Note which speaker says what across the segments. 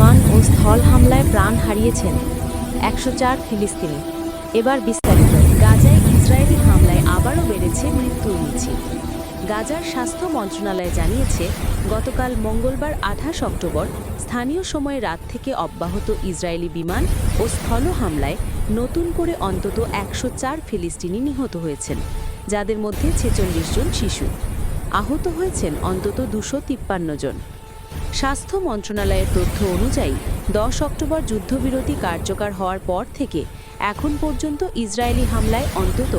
Speaker 1: বিমান ও স্থল হামলায় প্রাণ হারিয়েছেন ১০৪ ফিলিস্তিনি। এবার বিস্তারিত। গাজায় ইসরায়েলি হামলায় আবারও বেড়েছে মৃত্যুর মিছিল। গাজার স্বাস্থ্য মন্ত্রণালয় জানিয়েছে, গতকাল মঙ্গলবার ২৮ অক্টোবর স্থানীয় সময়ে রাত থেকে অব্যাহত ইসরায়েলি বিমান ও স্থল হামলায় নতুন করে অন্তত ১০৪ ফিলিস্তিনি নিহত হয়েছেন, যাদের মধ্যে ৪৬ জন শিশু। আহত হয়েছেন অন্তত ২৫৩ জন। স্বাস্থ্য মন্ত্রণালয়ের তথ্য অনুযায়ী ১০ অক্টোবর যুদ্ধবিরতি কার্যকর হওয়ার পর থেকে এখন পর্যন্ত ইসরায়েলি হামলায় অন্তত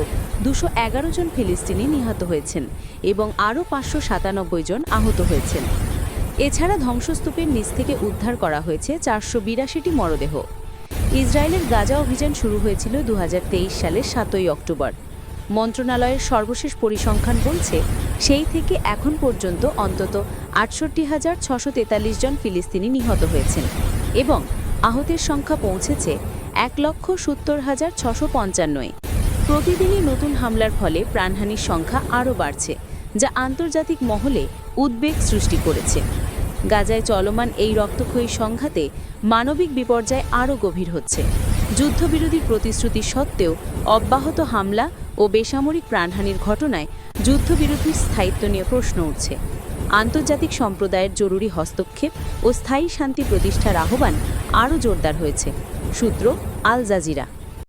Speaker 1: ২১১ জন ফিলিস্তিনি নিহত হয়েছেন এবং আরও ৫৯৭ জন আহত হয়েছেন। এছাড়া ধ্বংসস্তূপের নিচ থেকে উদ্ধার করা হয়েছে ৪৮২টি মরদেহ। ইসরায়েলের গাজা অভিযান শুরু হয়েছিল ২০২৩ সালের ৭ই অক্টোবর। মন্ত্রণালয়ের সর্বশেষ পরিসংখ্যান বলছে, সেই থেকে এখন পর্যন্ত অন্তত ৬৮,৬৪৩ জন ফিলিস্তিনি নিহত হয়েছেন এবং আহতের সংখ্যা পৌঁছেছে ১,৭০,৬৫৫-এ। প্রতিদিনই নতুন হামলার ফলে প্রাণহানির সংখ্যা আরও বাড়ছে, যা আন্তর্জাতিক মহলে উদ্বেগ সৃষ্টি করেছে। গাজায় চলমান এই রক্তক্ষয়ী সংঘাতে মানবিক বিপর্যয় আরও গভীর হচ্ছে। যুদ্ধবিরোধীর প্রতিশ্রুতি সত্ত্বেও অব্যাহত হামলা ও বেসামরিক প্রাণহানির ঘটনায় যুদ্ধবিরতির স্থায়িত্ব নিয়ে প্রশ্ন উঠছে। আন্তর্জাতিক সম্প্রদায়ের জরুরি হস্তক্ষেপ ও স্থায়ী শান্তি প্রতিষ্ঠার আহ্বান আরও জোরদার হয়েছে। সূত্র আল জাজিরা।